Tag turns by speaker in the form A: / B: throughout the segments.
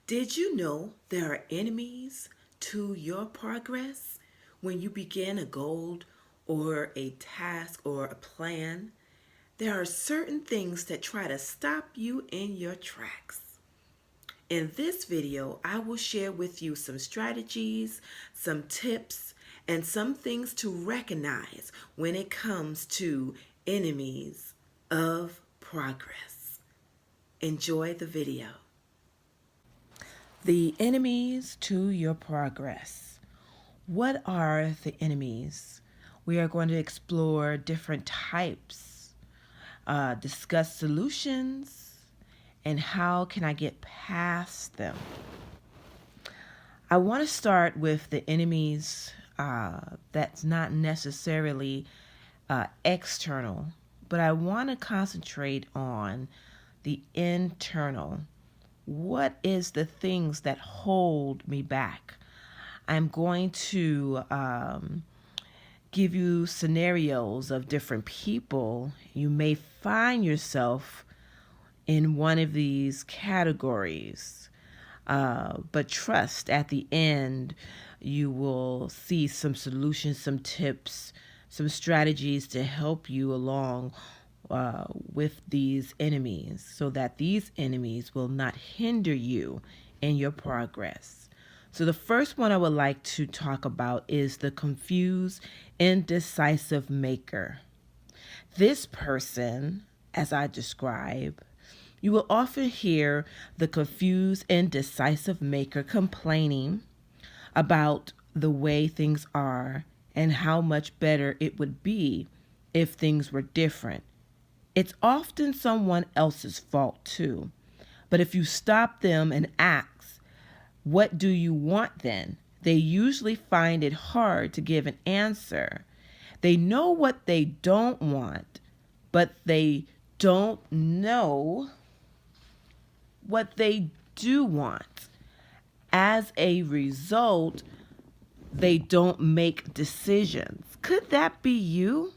A: Did you know there are enemies to your progress? When you begin a goal or a task or a plan, there are certain things that try to stop you in your tracks. In this video, I will share with you some strategies, some tips, and some things to recognize when it comes to enemies of progress. Enjoy the video. The enemies to your progress. What are the enemies? We are going to explore different types, discuss solutions, and how can I get past them. I want to start with the enemies that's not necessarily external, but I want to concentrate on the internal. What is the things that hold me back? I'm going to give you scenarios of different people. You may find yourself in one of these categories, but trust at the end you will see some solutions, some tips, some strategies to help you along with these enemies so that these enemies will not hinder you in your progress. So the first one I would like to talk about is the confused, indecisive maker. This person, as I describe, you will often hear the confused, indecisive maker complaining about the way things are and how much better it would be if things were different. It's often someone else's fault too. But if you stop them and ask, what do you want then? They usually find it hard to give an answer. They know what they don't want, but they don't know what they do want. As a result, they don't make decisions. Could that be you?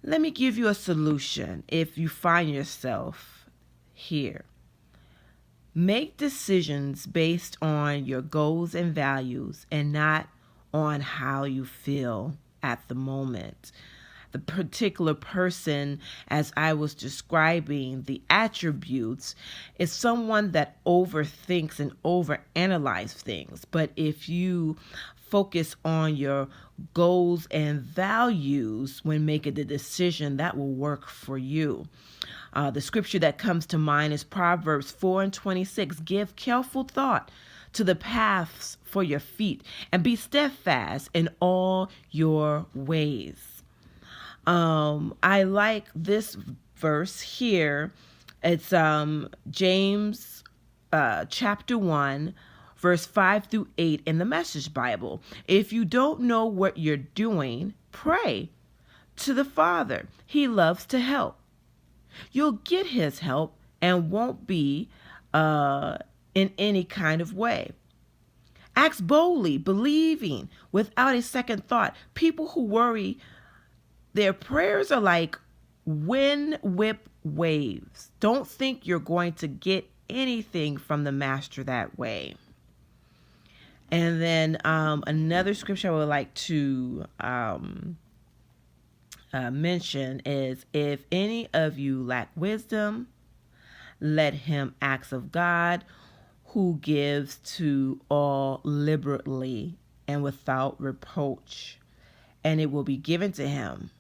A: Let me give you a solution if you find yourself here. Make decisions based on your goals and values and not on how you feel at the moment. The particular person, as I was describing the attributes, is someone that overthinks and overanalyzes things. But if you focus on your goals and values when making the decision, that will work for you. The scripture that comes to mind is Proverbs 4:26. Give careful thought to the paths for your feet and be steadfast in all your ways. I like this verse here. It's James chapter 1, verse 5 through 8 in the Message Bible. If you don't know what you're doing, pray to the Father. He loves to help. You'll get his help and won't be in any kind of way. Act boldly, believing without a second thought. People who worry, their prayers are like wind whip waves. Don't think you're going to get anything from the master that way. And then another scripture I would like to mention is, if any of you lack wisdom, let him ask of God, who gives to all liberally and without reproach, and it will be given to him.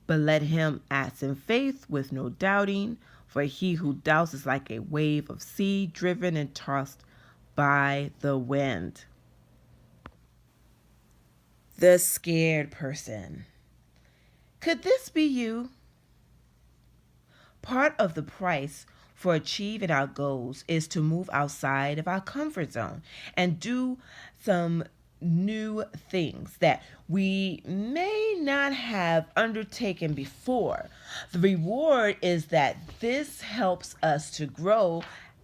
A: But let him ask in faith with no doubting, for he who doubts is like a wave of sea driven and tossed by the wind. The scared person. Could this be you? Part of the price for achieving our goals is to move outside of our comfort zone and do some new things that we may not have undertaken before. The reward is that this helps us to grow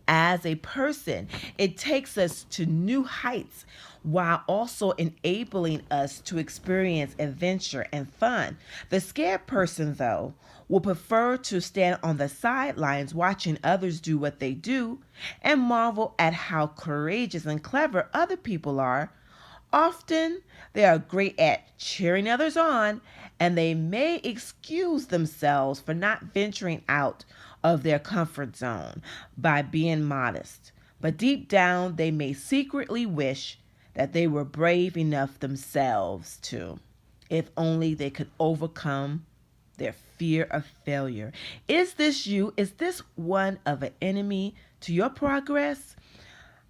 A: as a person. It takes us to new heights while also enabling us to experience adventure and fun. The scared person, though, will prefer to stand on the sidelines watching others do what they do and marvel at how courageous and clever other people are. Often, they are great at cheering others on, and they may excuse themselves for not venturing out of their comfort zone by being modest. But deep down, they may secretly wish that they were brave enough themselves to, if only they could overcome their fear of failure. Is this you? Is this one of an enemy to your progress?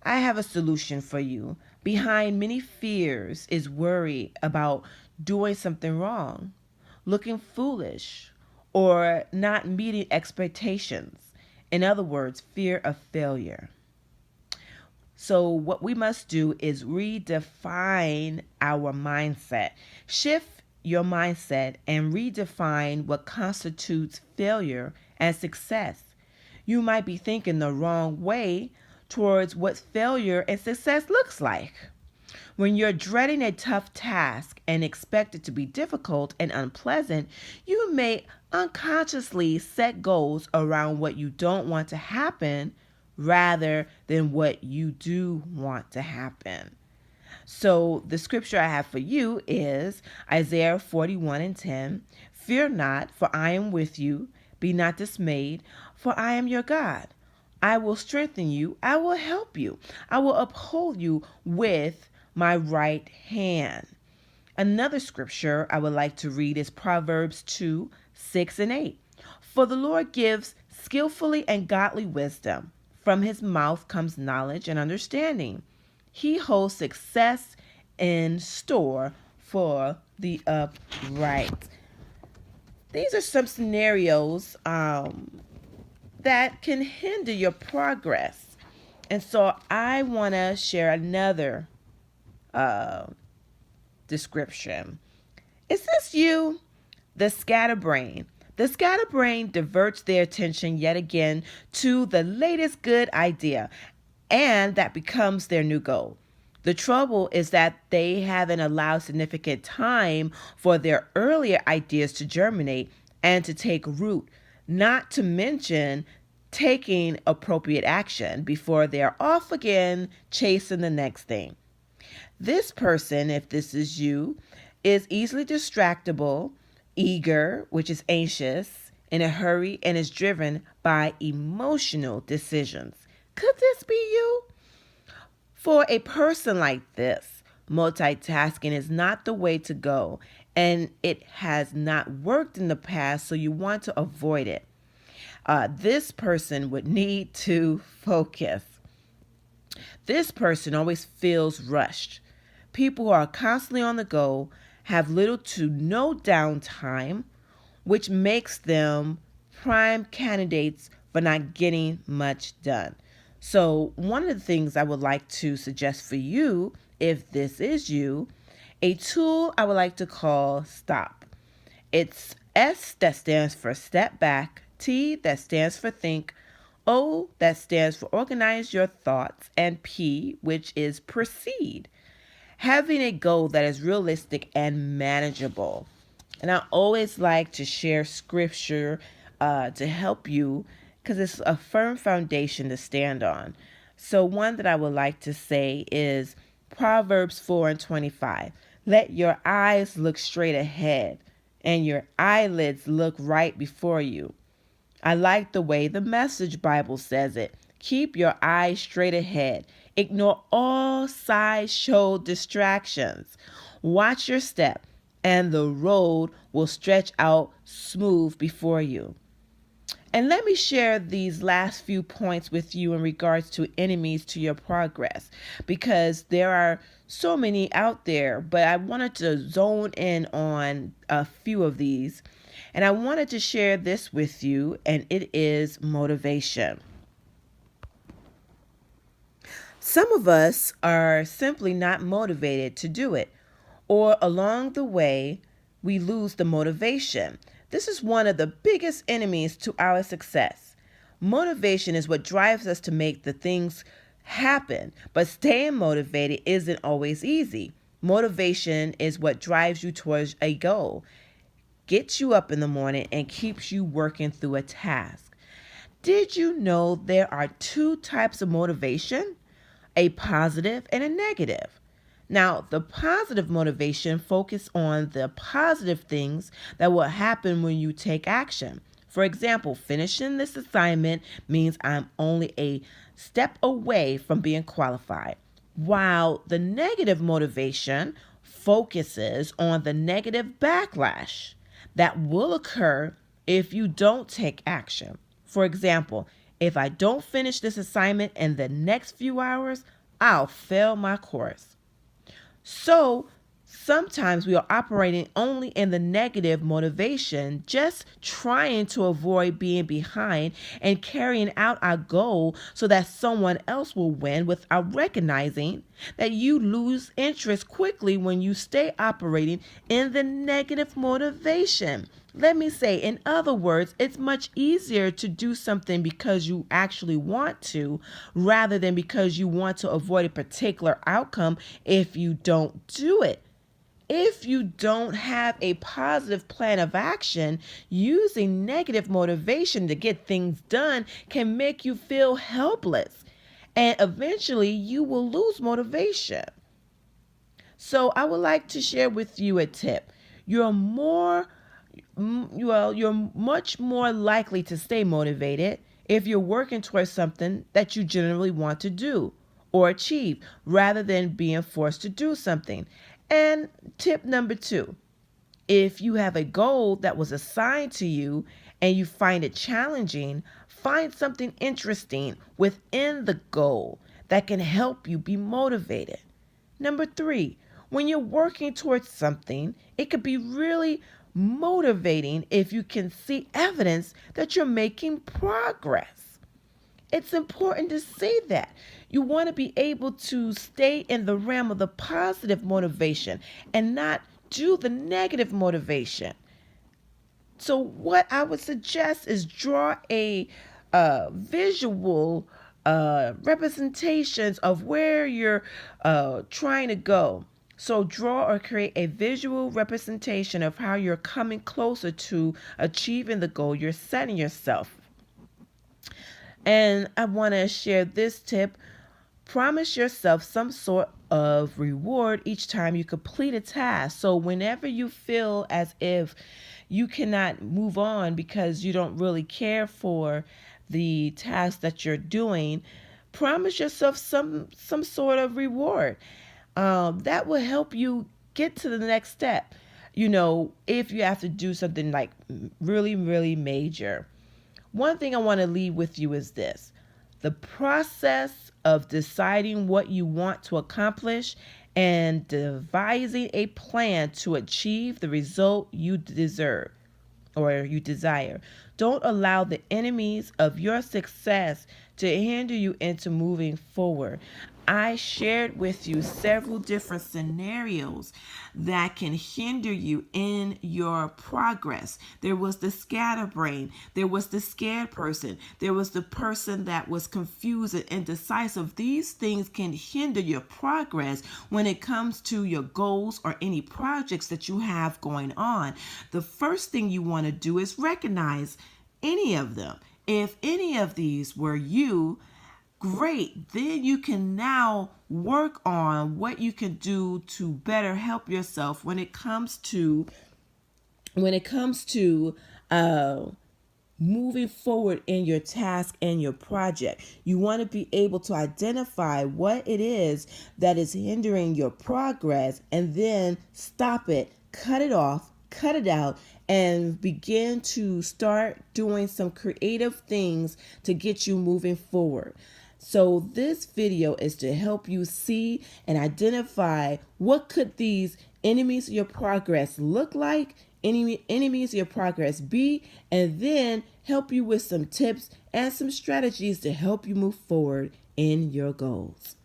A: I have a solution for you. Behind many fears is worry about doing something wrong, looking foolish, or not meeting expectations. In other words, fear of failure. So, what we must do is redefine our mindset. Shift your mindset and redefine what constitutes failure and success. You might be thinking the wrong way towards what failure and success looks like. When you're dreading a tough task and expect it to be difficult and unpleasant, you may unconsciously set goals around what you don't want to happen rather than what you do want to happen. So the scripture I have for you is Isaiah 41:10. Fear not, for I am with you. Be not dismayed, for I am your God. I will strengthen you. I will help you. I will uphold you with my right hand. Another scripture I would like to read is Proverbs 2:6-8. For the Lord gives skillfully and godly wisdom. From his mouth comes knowledge and understanding. He holds success in store for the upright. These are some scenarios that can hinder your progress. And so I want to share another description. Is this you? The scatterbrain. The scatterbrain diverts their attention yet again to the latest good idea, and that becomes their new goal. The trouble is that they haven't allowed significant time for their earlier ideas to germinate and to take root, not to mention taking appropriate action before they're off again chasing the next thing. This person, if this is you, is easily distractible, eager, which is anxious, in a hurry, and is driven by emotional decisions. Could this be you? For a person like this, multitasking is not the way to go, and it has not worked in the past, so you want to avoid it. This person would need to focus. This person always feels rushed. People who are constantly on the go have little to no downtime, which makes them prime candidates for not getting much done. So one of the things I would like to suggest for you, if this is you, a tool I would like to call STOP. It's S that stands for step back, T that stands for think, O that stands for organize your thoughts, and P, which is proceed. Having a goal that is realistic and manageable. And I always like to share scripture to help you because it's a firm foundation to stand on. So one that I would like to say is Proverbs 4:25. Let your eyes look straight ahead and your eyelids look right before you. I like the way the Message Bible says it. Keep your eyes straight ahead. Ignore all sideshow distractions. Watch your step, and the road will stretch out smooth before you. And let me share these last few points with you in regards to enemies to your progress, because there are so many out there, but I wanted to zone in on a few of these. And I wanted to share this with you, and it is motivation. Some of us are simply not motivated to do it, or along the way, we lose the motivation. This is one of the biggest enemies to our success. Motivation is what drives us to make the things happen, but staying motivated isn't always easy. Motivation is what drives you towards a goal, gets you up in the morning, and keeps you working through a task. Did you know there are two types of motivation? A positive and a negative. Now, the positive motivation focuses on the positive things that will happen when you take action. For example, finishing this assignment means I'm only a step away from being qualified, while the negative motivation focuses on the negative backlash that will occur if you don't take action. For example, if I don't finish this assignment in the next few hours, I'll fail my course. So sometimes we are operating only in the negative motivation, just trying to avoid being behind and carrying out our goal so that someone else will win, without recognizing that you lose interest quickly when you stay operating in the negative motivation. Let me say, in other words, it's much easier to do something because you actually want to, rather than because you want to avoid a particular outcome if you don't do it. If you don't have a positive plan of action, using negative motivation to get things done can make you feel helpless, and eventually you will lose motivation. So I would like to share with you a tip. You're much more likely to stay motivated if you're working towards something that you generally want to do or achieve, rather than being forced to do something. And tip number 2, if you have a goal that was assigned to you and you find it challenging, find something interesting within the goal that can help you be motivated. Number 3, when you're working towards something, it could be really motivating if you can see evidence that you're making progress. It's important to see that. You want to be able to stay in the realm of the positive motivation and not do the negative motivation. So what I would suggest is draw a visual representations of where you're trying to go. So draw or create a visual representation of how you're coming closer to achieving the goal you're setting yourself. And I want to share this tip. Promise yourself some sort of reward each time you complete a task. So whenever you feel as if you cannot move on because you don't really care for the task that you're doing, promise yourself some sort of reward. That will help you get to the next step. If you have to do something like really, really major. One thing I want to leave with you is this: the process of deciding what you want to accomplish and devising a plan to achieve the result you deserve or you desire. Don't allow the enemies of your success to hinder you into moving forward. I shared with you several different scenarios that can hinder you in your progress. There was the scatterbrain. There was the scared person. There was the person that was confused and indecisive. These things can hinder your progress when it comes to your goals or any projects that you have going on. The first thing you want to do is recognize any of them. If any of these were you, great. Then you can now work on what you can do to better help yourself when it comes to moving forward in your task and your project. You want to be able to identify what it is that is hindering your progress, and then stop it, cut it off, cut it out, and begin to start doing some creative things to get you moving forward. So this video is to help you see and identify what could these enemies of your progress look like, enemies of your progress be, and then help you with some tips and some strategies to help you move forward in your goals.